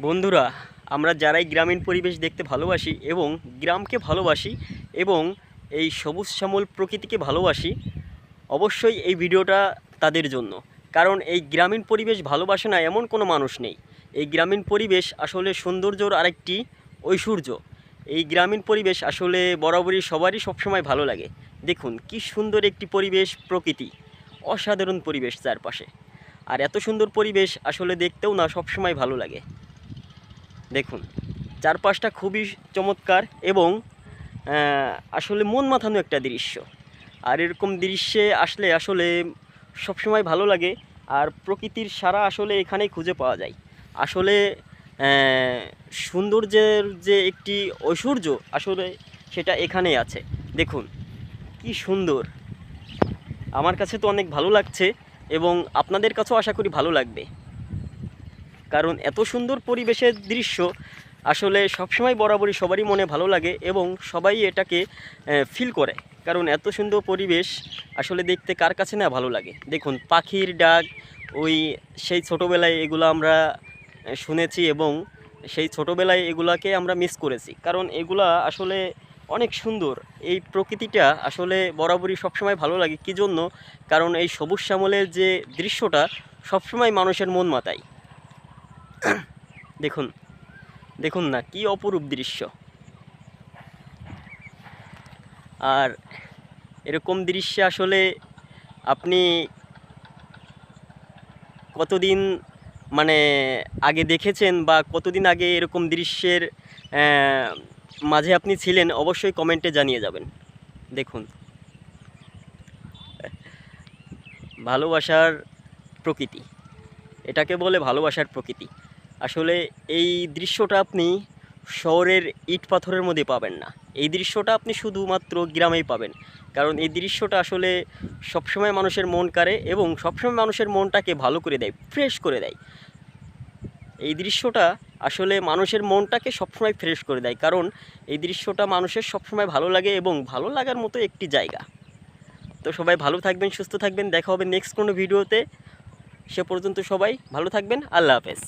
বন্ধুরা, আমরা যারাই গ্রামীণ পরিবেশ দেখতে ভালোবাসি এবং গ্রামকে ভালোবাসি এবং এই সবুজ শ্যামল প্রকৃতিকে ভালোবাসি, অবশ্যই এই ভিডিওটা তাদের জন্য। কারণ এই গ্রামীণ পরিবেশ ভালোবাসে না এমন কোনো মানুষ নেই। এই গ্রামীণ পরিবেশ আসলে সৌন্দর্যর আরেকটি ঐশ্বর্য। এই গ্রামীণ পরিবেশ আসলে বরাবরই সবারই সবসময় ভালো লাগে। দেখুন কি সুন্দর একটি পরিবেশ, প্রকৃতি, অসাধারণ পরিবেশ চারপাশে। আর এত সুন্দর পরিবেশ আসলে দেখতেও না সবসময় ভালো লাগে। দেখুন চারপাশটা খুবই চমৎকার এবং আসলে মন মাতানো একটা দৃশ্য। আর এরকম দৃশ্যে আসলে আসলে সবসময় ভালো লাগে। আর প্রকৃতির সারা আসলে এখানেই খুঁজে পাওয়া যায়। আসলে সৌন্দর্যের যে একটি ঐশ্বর্য আসলে সেটা এখানেই আছে। দেখুন কি সুন্দর, আমার কাছে তো অনেক ভালো লাগছে এবং আপনাদের কাছেও আশা করি ভালো লাগবে। কারণ এত সুন্দর পরিবেশের দৃশ্য আসলে সবসময় বরাবরই সবারই মনে ভালো লাগে এবং সবাই এটাকে ফিল করে। কারণ এত সুন্দর পরিবেশ আসলে দেখতে কার কাছে না ভালো লাগে। দেখুন পাখির ডাক, ওই সেই ছোটোবেলায় এগুলো আমরা শুনেছি এবং সেই ছোটোবেলায় এগুলাকে আমরা মিস করেছি। কারণ এগুলা আসলে অনেক সুন্দর। এই প্রকৃতিটা আসলে বরাবরই সবসময় ভালো লাগে। কী জন্য? কারণ এই সবুজ শ্যামলের যে দৃশ্যটা সবসময় মানুষের মন মাতায়। দেখুন দেখুন না কি অপরূপ দৃশ্য। আর এরকম দৃশ্যে আসলে আপনি কতদিন মানে আগে দেখেছেন বা কতদিন আগে এরকম দৃশ্যের মাঝে আপনি ছিলেন, অবশ্যই কমেন্টে জানিয়ে যাবেন। দেখুন ভালোবাসার প্রকৃতি, এটাকে বলে ভালোবাসার প্রকৃতি। আসলে এই দৃশ্যটা আপনি শহরের ইট পাথরের মধ্যে পাবেন না। এই দৃশ্যটা আপনি শুধুমাত্র গ্রামেই পাবেন। কারণ এই দৃশ্যটা আসলে সবসময় মানুষের মন কাড়ে এবং সবসময় মানুষের মনটাকে ভালো করে দেয়, ফ্রেশ করে দেয়। এই দৃশ্যটা আসলে মানুষের মনটাকে সবসময় ফ্রেশ করে দেয়। কারণ এই দৃশ্যটা মানুষের সবসময় ভালো লাগে এবং ভালো লাগার মতো একটি জায়গা। তো সবাই ভালো থাকবেন, সুস্থ থাকবেন। দেখা হবে নেক্সট কোনো ভিডিওতে। সে পর্যন্ত সবাই ভালো থাকবেন। আল্লাহ হাফেজ।